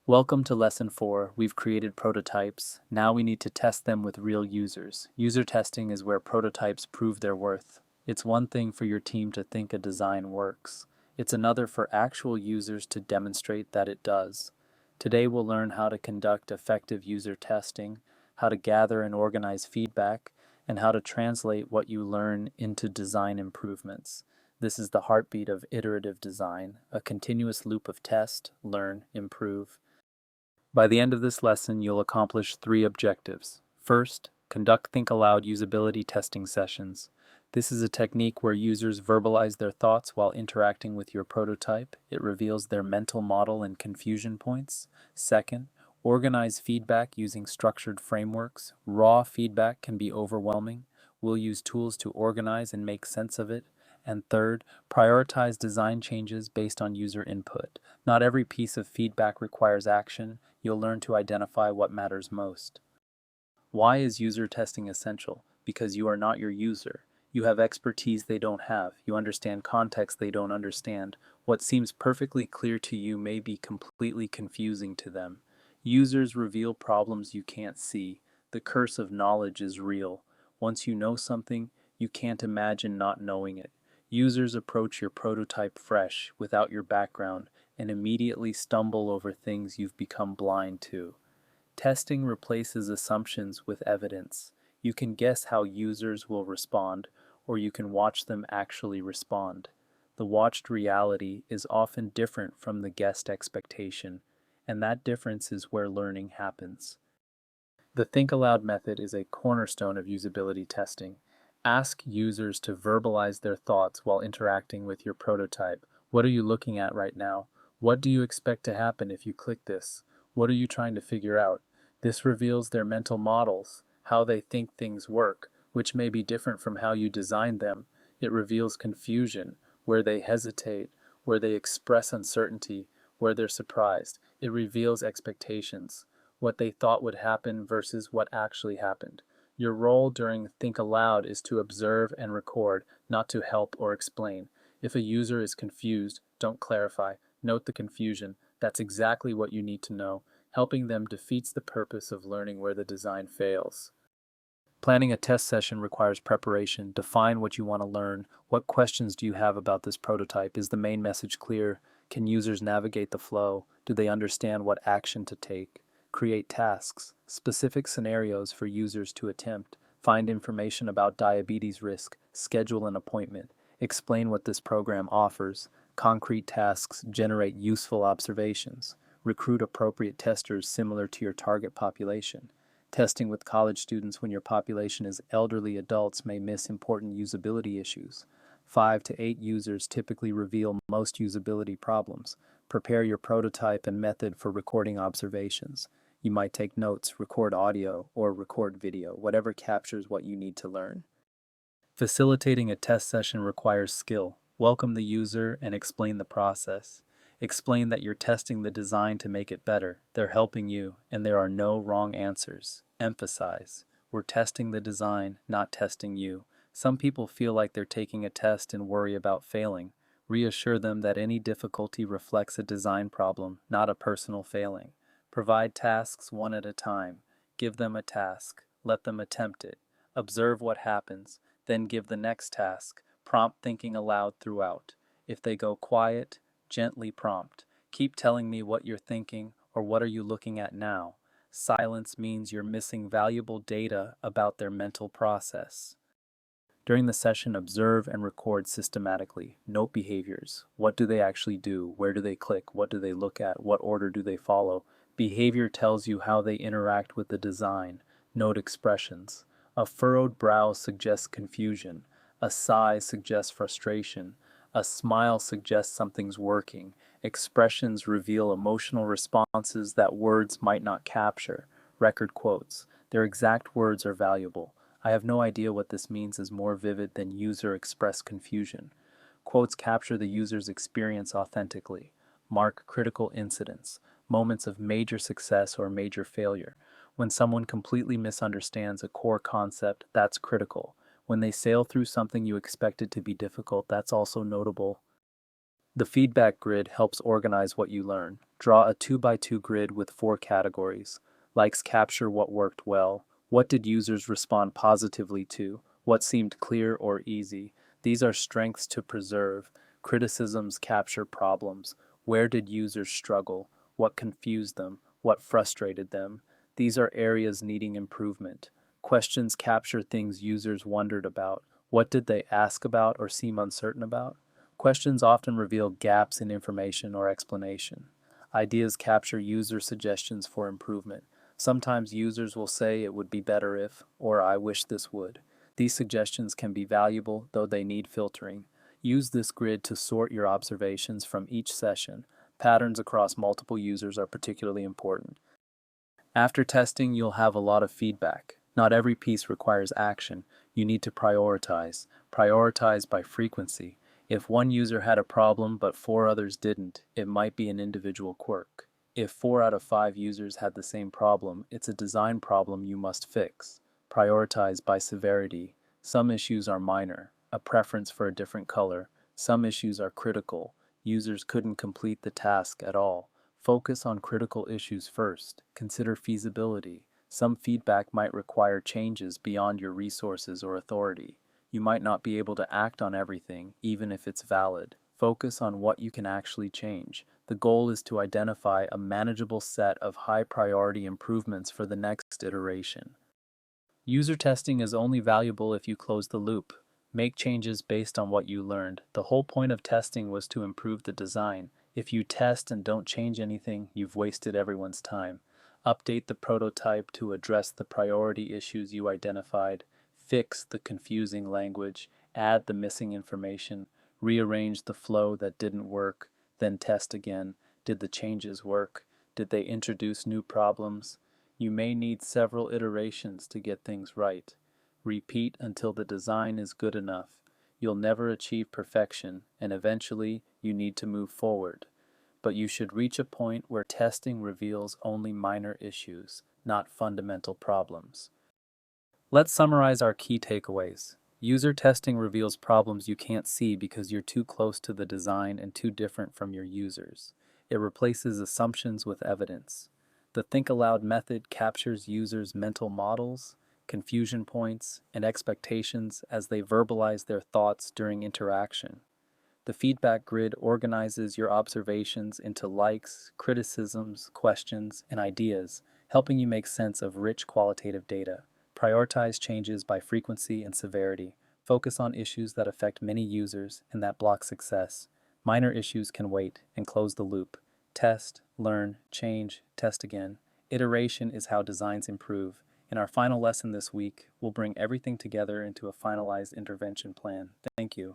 Welcome to Lesson 4. We've created prototypes. Now we need to test them with real users. User testing is where prototypes prove their worth. It's one thing for your team to think a design works. It's another for actual users to demonstrate that it does. Today we'll learn how to conduct effective user testing, how to gather and organize feedback, and how to translate what you learn into design improvements. This is the heartbeat of iterative design, a continuous loop of test, learn, improve. By the end of this lesson, you'll accomplish 3 objectives. First, conduct Think Aloud usability testing sessions. This is a technique where users verbalize their thoughts while interacting with your prototype. It reveals their mental model and confusion points. Second, organize feedback using structured frameworks. Raw feedback can be overwhelming. We'll use tools to organize and make sense of it. And third, prioritize design changes based on user input. Not every piece of feedback requires action. You'll learn to identify what matters most. Why is user testing essential? Because you are not your user. You have expertise they don't have. You understand context they don't understand. What seems perfectly clear to you may be completely confusing to them. Users reveal problems you can't see. The curse of knowledge is real. Once you know something, you can't imagine not knowing it. Users approach your prototype fresh, without your background, and immediately stumble over things you've become blind to. Testing replaces assumptions with evidence. You can guess how users will respond, or you can watch them actually respond. The watched reality is often different from the guessed expectation, and that difference is where learning happens. The Think Aloud method is a cornerstone of usability testing. Ask users to verbalize their thoughts while interacting with your prototype. What are you looking at right now? What do you expect to happen if you click this? What are you trying to figure out? This reveals their mental models, how they think things work, which may be different from how you designed them. It reveals confusion, where they hesitate, where they express uncertainty, where they're surprised. It reveals expectations, what they thought would happen versus what actually happened. Your role during Think Aloud is to observe and record, not to help or explain. If a user is confused, don't clarify. Note the confusion. That's exactly what you need to know. Helping them defeats the purpose of learning where the design fails. Planning a test session requires preparation. Define what you want to learn. What questions do you have about this prototype? Is the main message clear? Can users navigate the flow? Do they understand what action to take? Create tasks, specific scenarios for users to attempt. Find information about diabetes risk. Schedule an appointment. Explain what this program offers. Concrete tasks generate useful observations. Recruit appropriate testers similar to your target population. Testing with college students when your population is elderly adults may miss important usability issues. 5 to 8 users typically reveal most usability problems. Prepare your prototype and method for recording observations. You might take notes, record audio, or record video, whatever captures what you need to learn. Facilitating a test session requires skill. Welcome the user and explain the process. Explain that you're testing the design to make it better. They're helping you, and there are no wrong answers. Emphasize, we're testing the design, not testing you. Some people feel like they're taking a test and worry about failing. Reassure them that any difficulty reflects a design problem, not a personal failing. Provide tasks one at a time. Give them a task. Let them attempt it. Observe what happens. Then give the next task. Prompt thinking aloud throughout. If they go quiet, gently prompt. Keep telling me what you're thinking, or what are you looking at now? Silence means you're missing valuable data about their mental process. During the session, observe and record systematically. Note behaviors. What do they actually do? Where do they click? What do they look at? What order do they follow? Behavior tells you how they interact with the design. Note expressions. A furrowed brow suggests confusion. A sigh suggests frustration. A smile suggests something's working. Expressions reveal emotional responses that words might not capture. Record quotes. Their exact words are valuable. I have no idea what this means is more vivid than user expressed confusion. Quotes capture the user's experience authentically. Mark critical incidents, moments of major success or major failure. When someone completely misunderstands a core concept, that's critical. When they sail through something you expected to be difficult, that's also notable. The feedback grid helps organize what you learn. Draw a 2x2 grid with 4 categories. Likes capture what worked well. What did users respond positively to? What seemed clear or easy? These are strengths to preserve. Criticisms capture problems. Where did users struggle? What confused them? What frustrated them? These are areas needing improvement. Questions capture things users wondered about. What did they ask about or seem uncertain about? Questions often reveal gaps in information or explanation. Ideas capture user suggestions for improvement. Sometimes users will say it would be better if, or I wish this would. These suggestions can be valuable, though they need filtering. Use this grid to sort your observations from each session. Patterns across multiple users are particularly important. After testing, you'll have a lot of feedback. Not every piece requires action. You need to prioritize. Prioritize by frequency. If one user had a problem but 4 others didn't, it might be an individual quirk. If 4 out of 5 users had the same problem, it's a design problem you must fix. Prioritize by severity. Some issues are minor, a preference for a different color. Some issues are critical. Users couldn't complete the task at all. Focus on critical issues first. Consider feasibility. Some feedback might require changes beyond your resources or authority. You might not be able to act on everything, even if it's valid. Focus on what you can actually change. The goal is to identify a manageable set of high-priority improvements for the next iteration. User testing is only valuable if you close the loop. Make changes based on what you learned. The whole point of testing was to improve the design. If you test and don't change anything, you've wasted everyone's time. Update the prototype to address the priority issues you identified. Fix the confusing language. Add the missing information. Rearrange the flow that didn't work. Then test again. Did the changes work? Did they introduce new problems? You may need several iterations to get things right. Repeat until the design is good enough. You'll never achieve perfection, and eventually you need to move forward. But you should reach a point where testing reveals only minor issues, not fundamental problems. Let's summarize our key takeaways. User testing reveals problems you can't see because you're too close to the design and too different from your users. It replaces assumptions with evidence. The Think Aloud method captures users' mental models, confusion points, and expectations as they verbalize their thoughts during interaction. The feedback grid organizes your observations into likes, criticisms, questions, and ideas, helping you make sense of rich qualitative data. Prioritize changes by frequency and severity. Focus on issues that affect many users and that block success. Minor issues can wait, and close the loop. Test, learn, change, test again. Iteration is how designs improve. In our final lesson this week, we'll bring everything together into a finalized intervention plan. Thank you.